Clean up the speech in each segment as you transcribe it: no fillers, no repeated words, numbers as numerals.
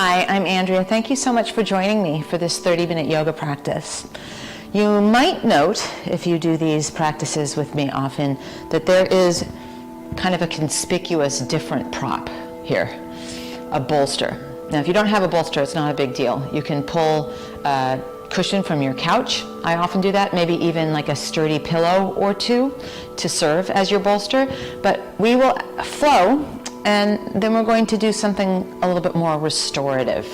Hi, I'm Andrea. Thank you so much for joining me for this 30-minute yoga practice. You might note, if you do these practices with me often, that there is kind of a conspicuous different prop here, a bolster. Now, if you don't have a bolster, it's not a big deal. You can pull a cushion from your couch. I often do that, maybe even like a sturdy pillow or two to serve as your bolster. But we will flow, and then we're going to do something a little bit more restorative,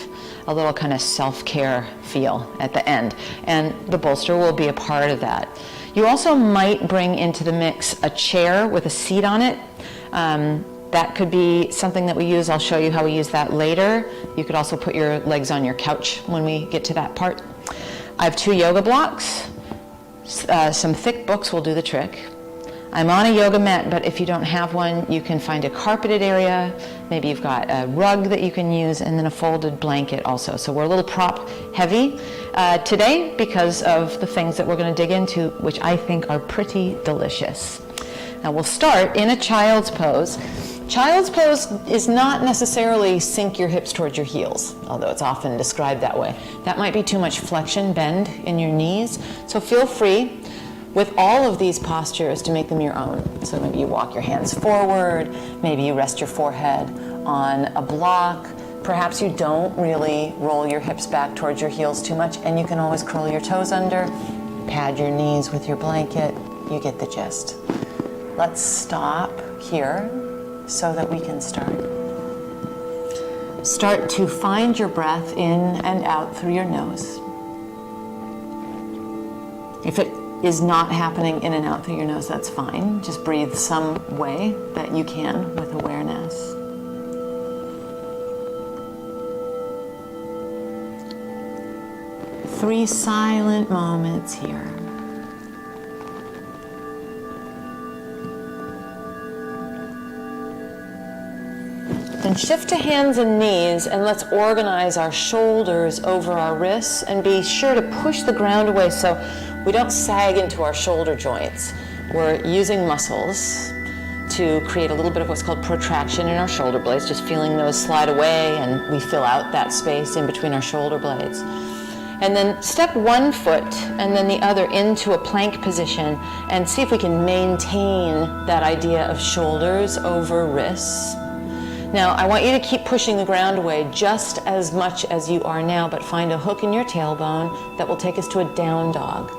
a little kind of self-care feel at the end. And the bolster will be a part of that. You also might bring into the mix a chair with a seat on it. That could be something that we use. I'll show you how we use that later. You could also put your legs on your couch when we get to that part. I have 2 yoga blocks. Some thick books will do the trick. I'm on a yoga mat, but if you don't have one, you can find a carpeted area. Maybe you've got a rug that you can use, and then a folded blanket also. So we're a little prop heavy today because of the things that we're going to dig into, which I think are pretty delicious. Now we'll start in a child's pose. Child's pose is not necessarily sink your hips towards your heels, although it's often described that way. That might be too much flexion, bend in your knees. So feel free with all of these postures to make them your own. So maybe you walk your hands forward, maybe you rest your forehead on a block. Perhaps you don't really roll your hips back towards your heels too much, and you can always curl your toes under, pad your knees with your blanket. You get the gist. Let's stop here so that we can start. Start to find your breath in and out through your nose. If it is not happening in and out through your nose, that's fine. Just breathe some way that you can with awareness. Three silent moments here. Then shift to hands and knees, and let's organize our shoulders over our wrists and be sure to push the ground away so we don't sag into our shoulder joints. We're using muscles to create a little bit of what's called protraction in our shoulder blades, just feeling those slide away, and we fill out that space in between our shoulder blades. And then step one foot and then the other into a plank position and see if we can maintain that idea of shoulders over wrists. Now, I want you to keep pushing the ground away just as much as you are now, but find a hook in your tailbone that will take us to a down dog.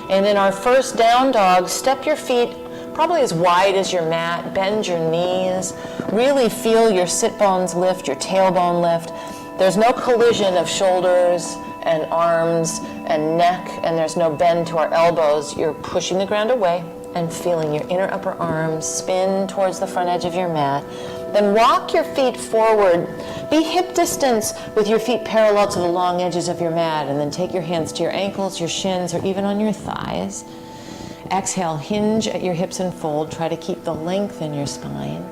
And in our first down dog, step your feet probably as wide as your mat, bend your knees, really feel your sit bones lift, your tailbone lift. There's no collision of shoulders and arms and neck, and there's no bend to our elbows. You're pushing the ground away and feeling your inner upper arms spin towards the front edge of your mat. Then walk your feet forward. Be hip distance with your feet parallel to the long edges of your mat, and then take your hands to your ankles, your shins, or even on your thighs. Exhale, hinge at your hips and fold. Try to keep the length in your spine.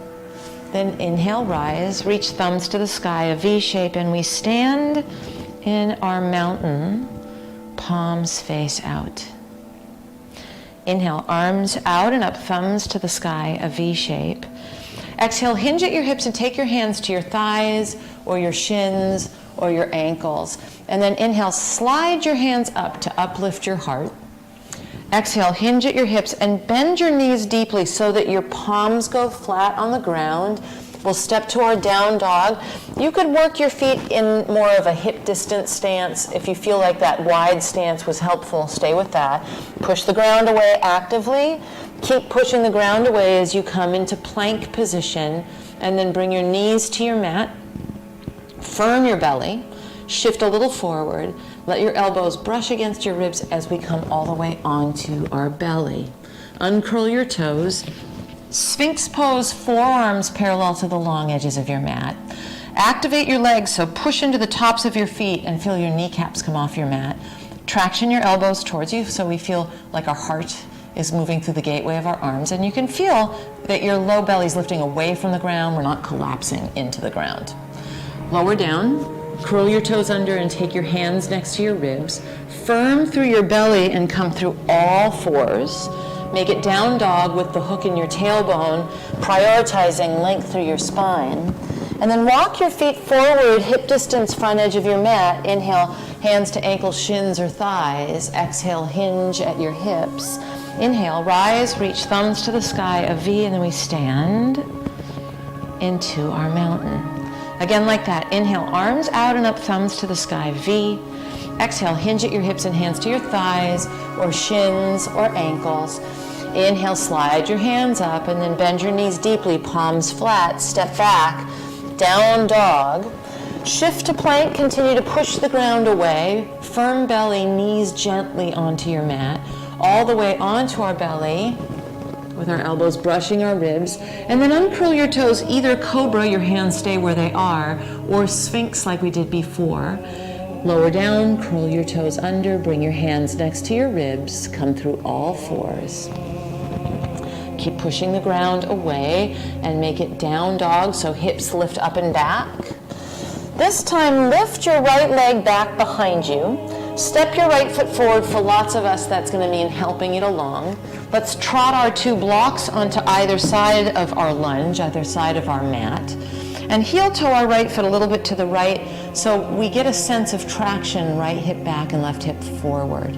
Then inhale, rise, reach thumbs to the sky, a V shape, and we stand in our mountain, palms face out. Inhale, arms out and up, thumbs to the sky, a V shape. Exhale, hinge at your hips and take your hands to your thighs or your shins or your ankles. And then inhale, slide your hands up to uplift your heart. Exhale, hinge at your hips and bend your knees deeply so that your palms go flat on the ground. We'll step to our down dog. You could work your feet in more of a hip distance stance. If you feel like that wide stance was helpful, stay with that. Push the ground away actively. Keep pushing the ground away as you come into plank position, and then bring your knees to your mat. Firm your belly. Shift a little forward. Let your elbows brush against your ribs as we come all the way onto our belly. Uncurl your toes. Sphinx pose, forearms parallel to the long edges of your mat. Activate your legs, so push into the tops of your feet and feel your kneecaps come off your mat. Traction your elbows towards you so we feel like our heart is moving through the gateway of our arms, and you can feel that your low belly is lifting away from the ground. We're not collapsing into the ground. Lower down, curl your toes under and take your hands next to your ribs. Firm through your belly and come through all fours. Make it down dog with the hook in your tailbone, prioritizing length through your spine. And then walk your feet forward, hip distance front edge of your mat. Inhale, hands to ankles, shins, or thighs. Exhale, hinge at your hips. Inhale, rise, reach thumbs to the sky, a V, and then we stand into our mountain. Again, like that. Inhale, arms out and up, thumbs to the sky, V. Exhale, hinge at your hips and hands to your thighs, or shins, or ankles. Inhale, slide your hands up, and then bend your knees deeply, palms flat, step back. Down dog. Shift to plank, continue to push the ground away. Firm belly, knees gently onto your mat. All the way onto our belly with our elbows brushing our ribs. And then uncurl your toes, either cobra, your hands stay where they are, or sphinx like we did before. Lower down, curl your toes under, bring your hands next to your ribs, come through all fours. Keep pushing the ground away and make it down dog, so hips lift up and back. This time, lift your right leg back behind you. Step your right foot forward. For lots of us, that's going to mean helping it along. Let's trot our 2 blocks onto either side of our lunge, either side of our mat. And heel toe our right foot a little bit to the right, so we get a sense of traction, right hip back and left hip forward.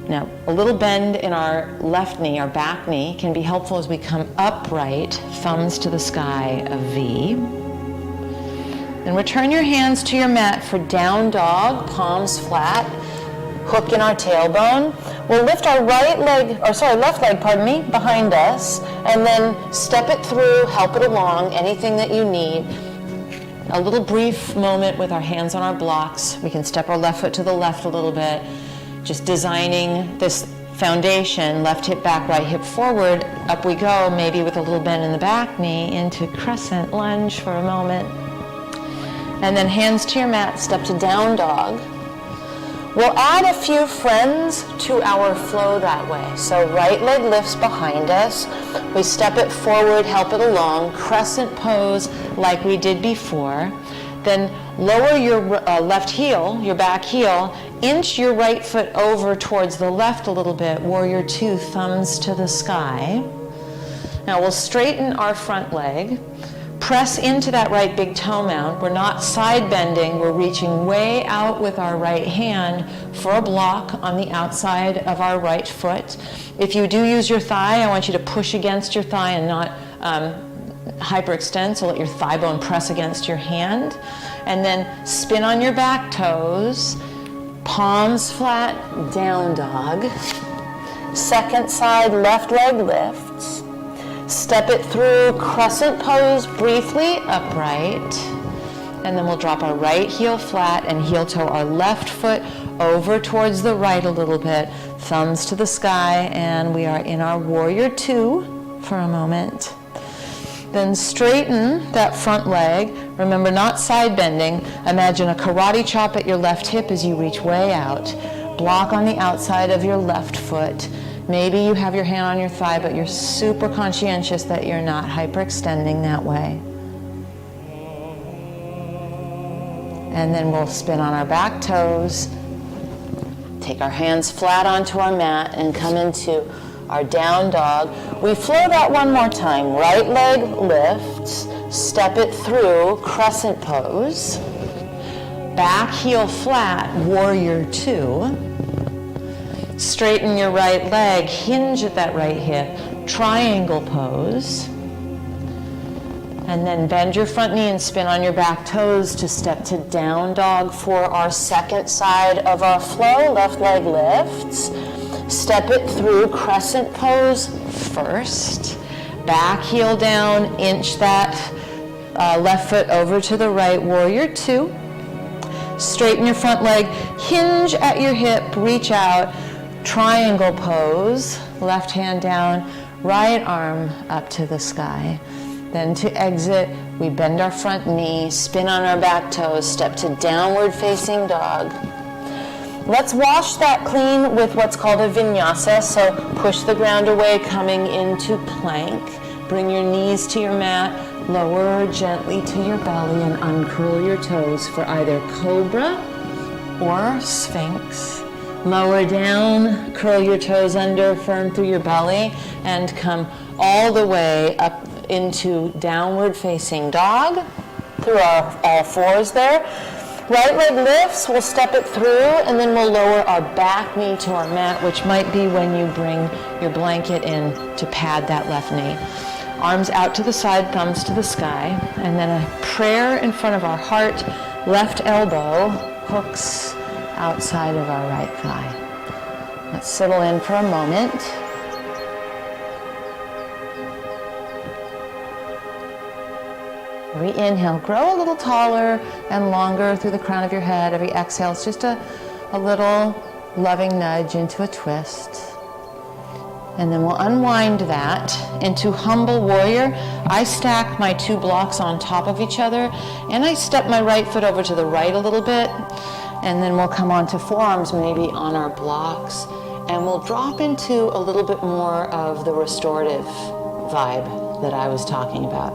Now, a little bend in our left knee, our back knee, can be helpful as we come upright, thumbs to the sky, a V. Then return your hands to your mat for down dog, palms flat, hook in our tailbone. We'll lift our left leg, behind us, and then step it through, help it along, anything that you need. A little brief moment with our hands on our blocks. We can step our left foot to the left a little bit. Just designing this foundation, left hip back, right hip forward, up we go, maybe with a little bend in the back knee, into crescent lunge for a moment. And then hands to your mat, step to down dog. We'll add a few friends to our flow that way. So right leg lifts behind us. We step it forward, help it along, crescent pose like we did before. Then lower your left heel, your back heel, inch your right foot over towards the left a little bit, warrior 2, thumbs to the sky. Now we'll straighten our front leg, press into that right big toe mound. We're not side bending, we're reaching way out with our right hand for a block on the outside of our right foot. If you do use your thigh, I want you to push against your thigh and not hyperextend, so let your thigh bone press against your hand. And then spin on your back toes, palms flat, down dog. Second side, left leg lifts. Step it through, crescent pose, briefly upright. And then we'll drop our right heel flat and heel toe our left foot over towards the right a little bit, thumbs to the sky, and we are in our warrior 2 for a moment. Then straighten that front leg. Remember, not side bending. Imagine a karate chop at your left hip as you reach way out. Block on the outside of your left foot. Maybe you have your hand on your thigh, but you're super conscientious that you're not hyperextending that way. And then we'll spin on our back toes. Take our hands flat onto our mat and come into our down dog. We flow that one more time. Right leg lifts, step it through, crescent pose. Back heel flat, warrior 2. Straighten your right leg, hinge at that right hip, triangle pose. And then bend your front knee and spin on your back toes to step to down dog for our second side of our flow. Left leg lifts. Step it through, crescent pose first. Back heel down, inch that left foot over to the right, warrior 2. Straighten your front leg, hinge at your hip, reach out, triangle pose. Left hand down, right arm up to the sky. Then to exit, we bend our front knee, spin on our back toes, step to downward facing dog. Let's wash that clean with what's called a vinyasa. So push the ground away, coming into plank. Bring your knees to your mat, lower gently to your belly, and uncurl your toes for either cobra or sphinx. Lower down, curl your toes under, firm through your belly, and come all the way up into downward facing dog through our all fours there. Right leg lifts, we'll step it through, and then we'll lower our back knee to our mat, which might be when you bring your blanket in to pad that left knee. Arms out to the side, thumbs to the sky, and then a prayer in front of our heart. Left elbow hooks outside of our right thigh. Let's settle in for a moment. Every inhale, grow a little taller and longer through the crown of your head. Every exhale, it's just a little loving nudge into a twist. And then we'll unwind that into humble warrior. I stack my two blocks on top of each other, and I step my right foot over to the right a little bit, and then we'll come onto forearms maybe on our blocks, and we'll drop into a little bit more of the restorative vibe that I was talking about.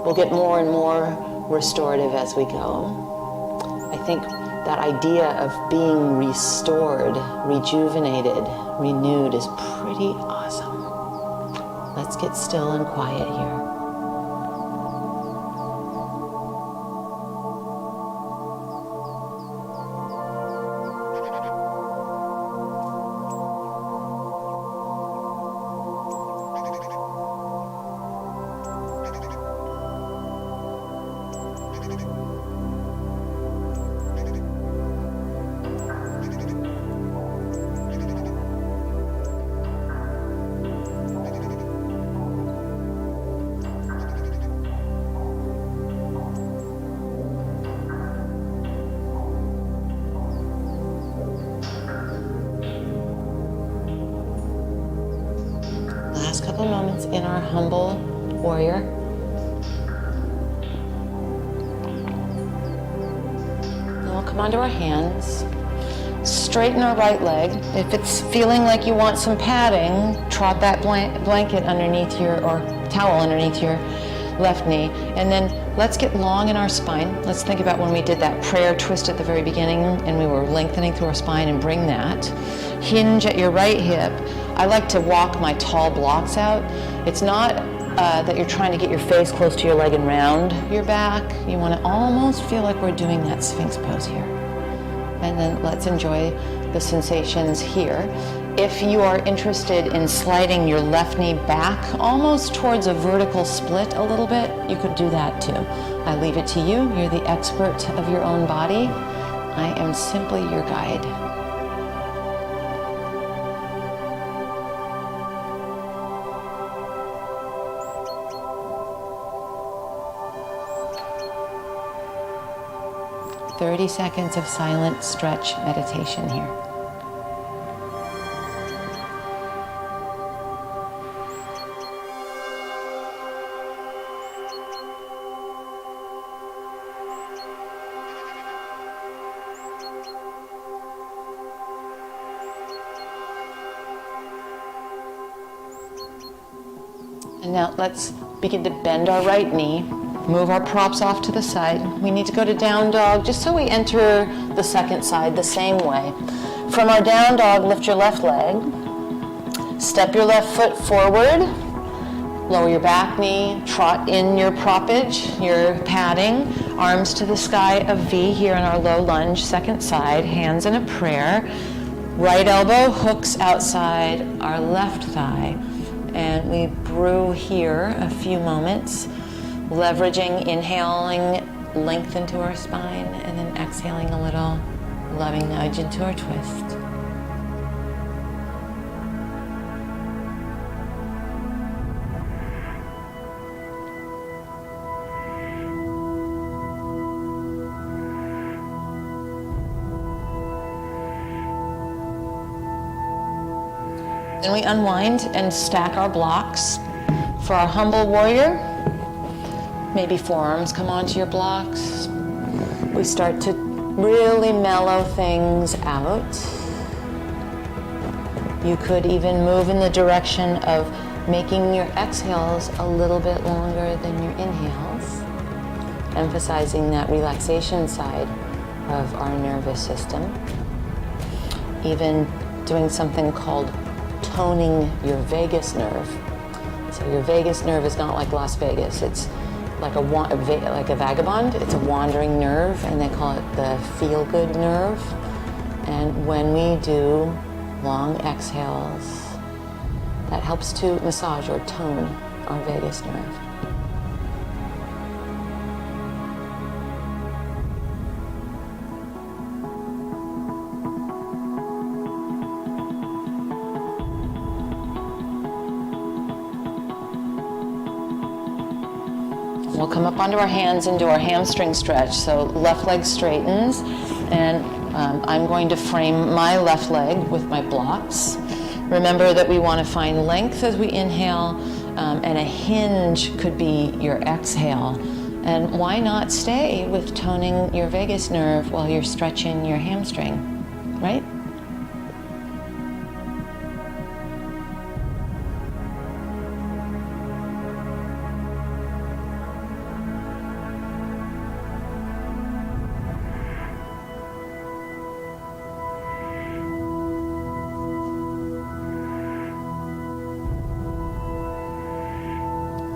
We'll get more and more restorative as we go. I think that idea of being restored, rejuvenated, renewed is pretty awesome. Let's get still and quiet here. Last couple moments in our humble warrior. Then we'll come onto our hands. Straighten our right leg. If it's feeling like you want some padding, trot that blanket underneath or towel underneath your left knee. And then let's get long in our spine. Let's think about when we did that prayer twist at the very beginning and we were lengthening through our spine, and bring that. Hinge at your right hip. I like to walk my tall blocks out. It's not that you're trying to get your face close to your leg and round your back. You want to almost feel like we're doing that Sphinx pose here. And then let's enjoy the sensations here. If you are interested in sliding your left knee back almost towards a vertical split a little bit, you could do that too. I leave it to you. You're the expert of your own body. I am simply your guide. "30 seconds of silent stretch meditation here." And now let's begin to bend our right knee. Move our props off to the side. We need to go to down dog just so we enter the second side the same way. From our down dog, lift your left leg. Step your left foot forward. Lower your back knee. Trot in your proppage, your padding. Arms to the sky, a V here in our low lunge, second side. Hands in a prayer. Right elbow hooks outside our left thigh. And we brew here a few moments. Leveraging, inhaling length into our spine, and then exhaling a little loving nudge into our twist. Then we unwind and stack our blocks. For our humble warrior, maybe forearms come onto your blocks. We start to really mellow things out. You could even move in the direction of making your exhales a little bit longer than your inhales, emphasizing that relaxation side of our nervous system. Even doing something called toning your vagus nerve. So your vagus nerve is not like Las Vegas. It's like a vagabond. It's a wandering nerve, and they call it the feel-good nerve. And when we do long exhales, that helps to massage or tone our vagus nerve. We'll come up onto our hands and do our hamstring stretch. So left leg straightens, and I'm going to frame my left leg with my blocks. Remember that we want to find length as we inhale, and a hinge could be your exhale. And why not stay with toning your vagus nerve while you're stretching your hamstring, right?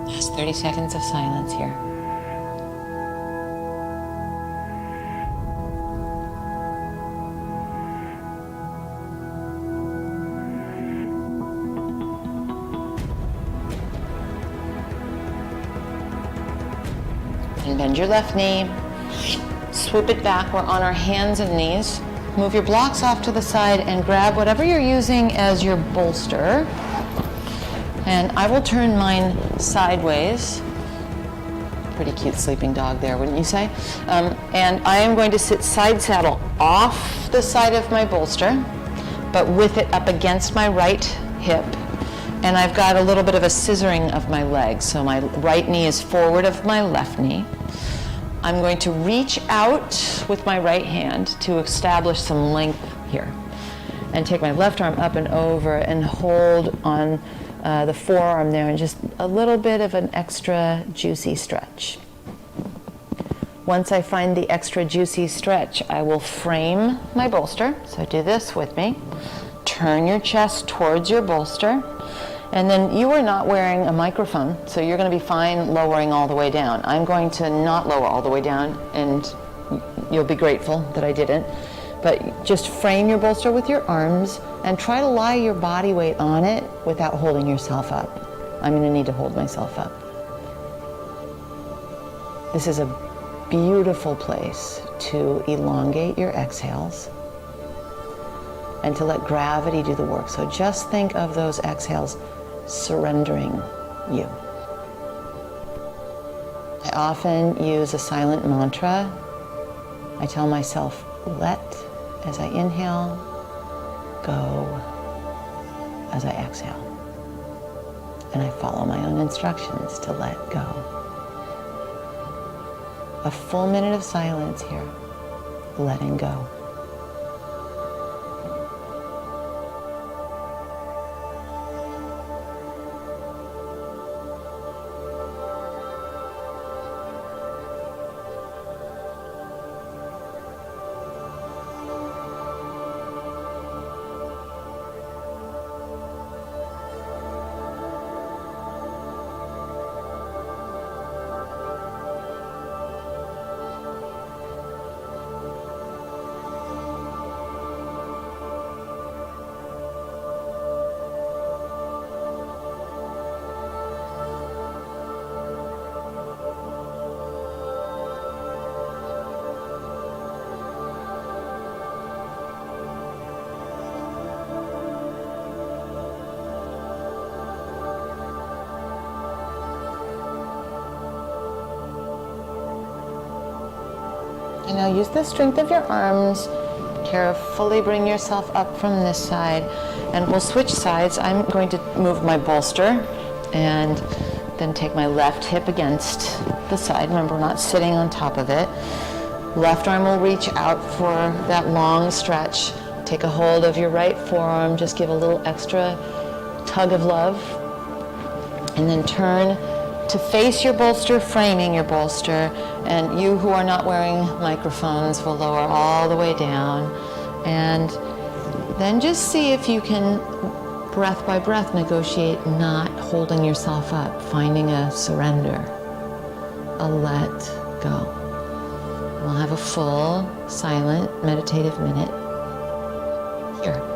Just 30 seconds of silence here. And bend your left knee, swoop it back. We're on our hands and knees. Move your blocks off to the side and grab whatever you're using as your bolster. And I will turn mine sideways. Pretty cute sleeping dog there, wouldn't you say? And I am going to sit side saddle off the side of my bolster, but with it up against my right hip. And I've got a little bit of a scissoring of my legs. So my right knee is forward of my left knee. I'm going to reach out with my right hand to establish some length here. And take my left arm up and over and hold on the forearm there, and just a little bit of an extra juicy stretch. Once I find the extra juicy stretch, I will frame my bolster. So do this with me. Turn your chest towards your bolster. And then you are not wearing a microphone, so you're going to be fine lowering all the way down. I'm going to not lower all the way down, and you'll be grateful that I didn't. But just frame your bolster with your arms and try to lie your body weight on it without holding yourself up. I'm going to need to hold myself up. This is a beautiful place to elongate your exhales and to let gravity do the work. So just think of those exhales surrendering you. I often use a silent mantra. I tell myself, let as I inhale, go as I exhale. And I follow my own instructions to let go. A full minute of silence here, letting go. And now use the strength of your arms. Carefully bring yourself up from this side. And we'll switch sides. I'm going to move my bolster and then take my left hip against the side. Remember, we're not sitting on top of it. Left arm will reach out for that long stretch. Take a hold of your right forearm. Just give a little extra tug of love. And then turn to face your bolster, framing your bolster. And you who are not wearing microphones will lower all the way down. And then just see if you can breath by breath, negotiate not holding yourself up, finding a surrender, a let go. We'll have a full, silent, meditative minute here.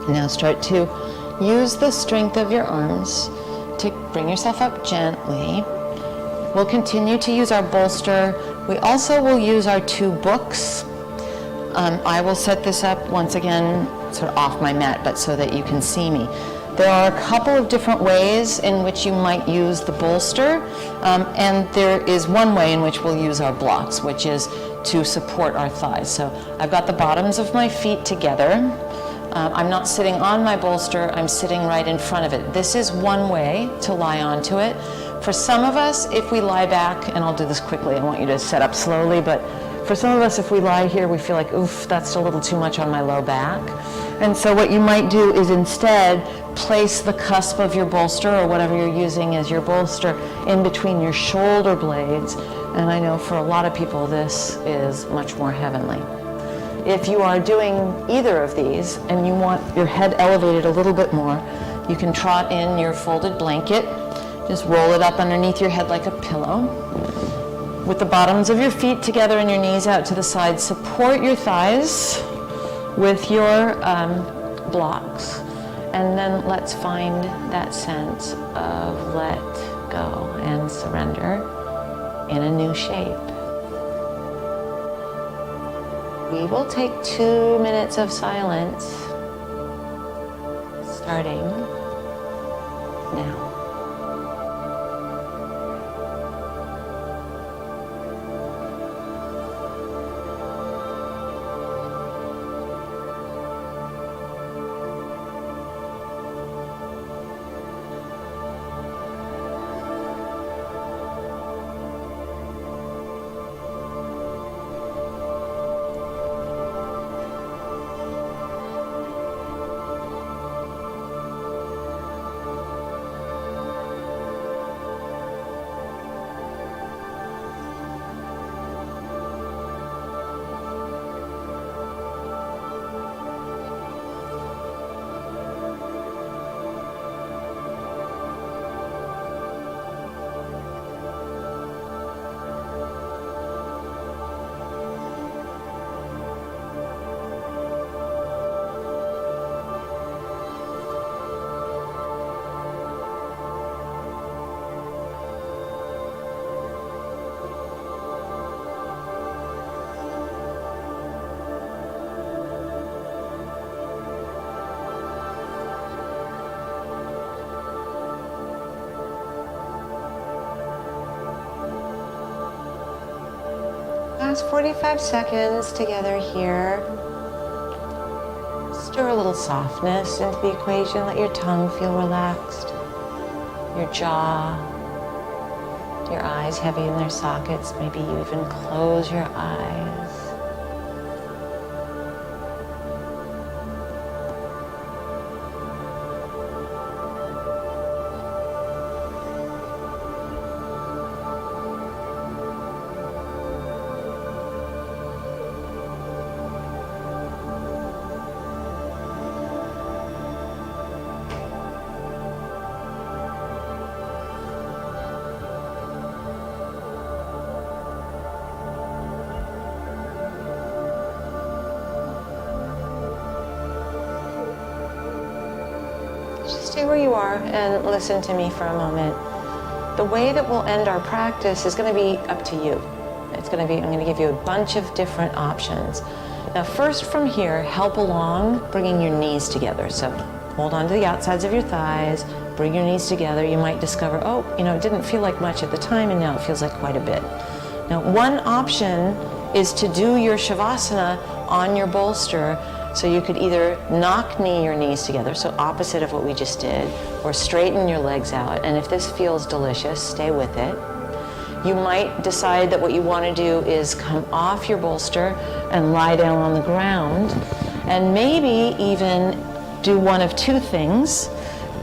Now start to use the strength of your arms to bring yourself up gently. We'll continue to use our bolster. We also will use our 2 books. I will set this up once again sort of off my mat, but so that you can see me. There are a couple of different ways in which you might use the bolster, and there is one way in which we'll use our blocks, which is to support our thighs. So I've got the bottoms of my feet together. I'm not sitting on my bolster, I'm sitting right in front of it. This is one way to lie onto it. For some of us, if we lie back, and I'll do this quickly, I want you to set up slowly, but for some of us, if we lie here, we feel like, oof, that's a little too much on my low back. And so what you might do is instead place the cusp of your bolster, or whatever you're using as your bolster, in between your shoulder blades. And I know for a lot of people, this is much more heavenly. If you are doing either of these and you want your head elevated a little bit more, you can trot in your folded blanket. Just roll it up underneath your head like a pillow. With the bottoms of your feet together and your knees out to the side, support your thighs with your blocks. And then let's find that sense of let go and surrender in a new shape. We will take 2 minutes of silence, starting now. Last 45 seconds together here. Stir a little softness into the equation. Let your tongue feel relaxed. Your jaw, your eyes heavy in their sockets. Maybe you even close your eyes. stay where you are and listen to me for a moment. The way that we'll end our practice is going to be up to you. It's going to be, I'm going to give you a bunch of different options. Now, first from here, help along bringing your knees together. So hold on to the outsides of your thighs, bring your knees together. You might discover, oh, you know, it didn't feel like much at the time, and now it feels like quite a bit. Now, one option is to do your Shavasana on your bolster. So you could either knee your knees together, so opposite of what we just did, or straighten your legs out. And if this feels delicious, stay with it. You might decide that what you want to do is come off your bolster and lie down on the ground, and maybe even do one of two things.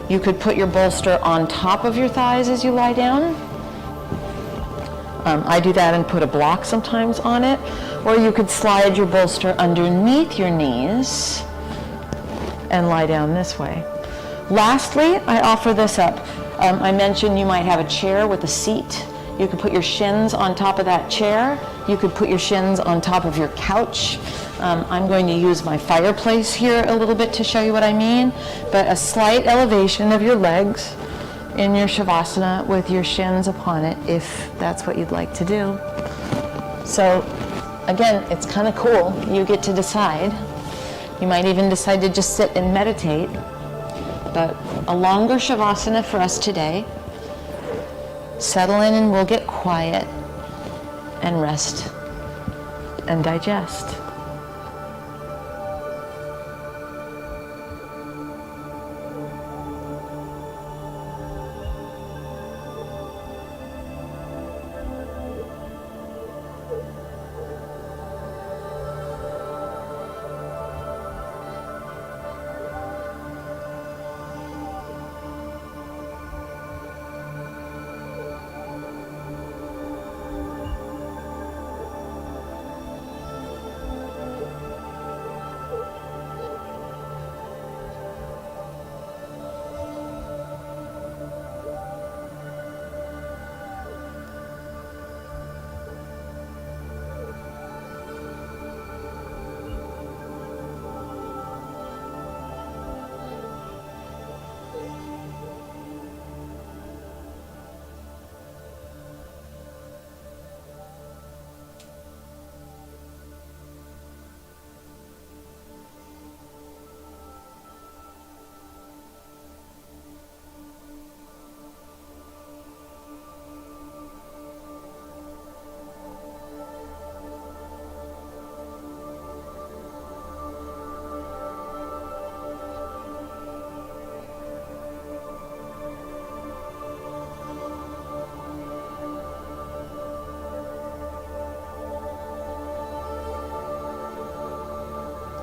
You could put your bolster on top of your thighs as you lie down. I do that and put a block sometimes on it. Or you could slide your bolster underneath your knees and lie down this way. Lastly, I offer this up. I mentioned you might have a chair with a seat. You could put your shins on top of that chair. You could put your shins on top of your couch. I'm going to use my fireplace here a little bit to show you what I mean, but a slight elevation of your legs in your Shavasana with your shins upon it, if that's what you'd like to do. So again, it's kind of cool. You get to decide. You might even decide to just sit and meditate. But a longer Shavasana for us today. Settle in and we'll get quiet and rest and digest.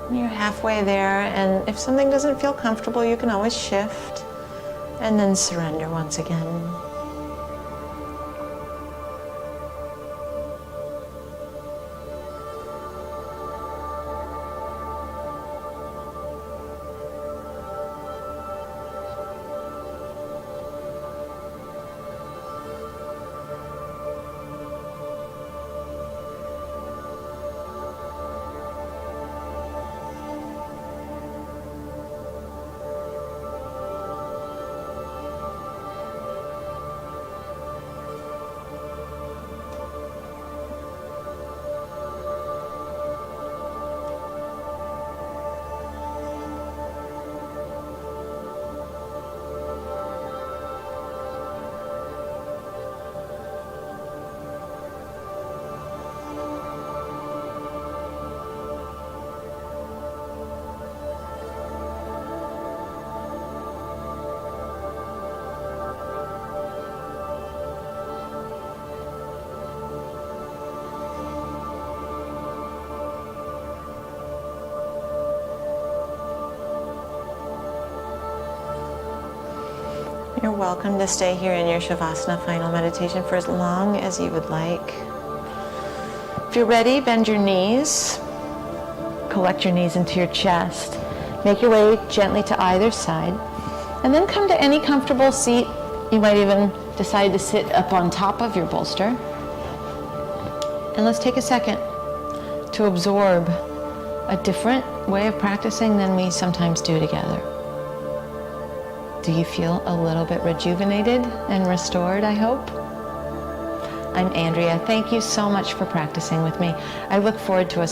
You're halfway there, and if something doesn't feel comfortable, you can always shift and then surrender once again. You're welcome to stay here in your Shavasana final meditation for as long as you would like. If you're ready, bend your knees. Collect your knees into your chest. Make your way gently to either side. And then come to any comfortable seat. You might even decide to sit up on top of your bolster. And let's take a second to absorb a different way of practicing than we sometimes do together. Do you feel a little bit rejuvenated and restored, I hope? I'm Andrea. Thank you so much for practicing with me. I look forward to a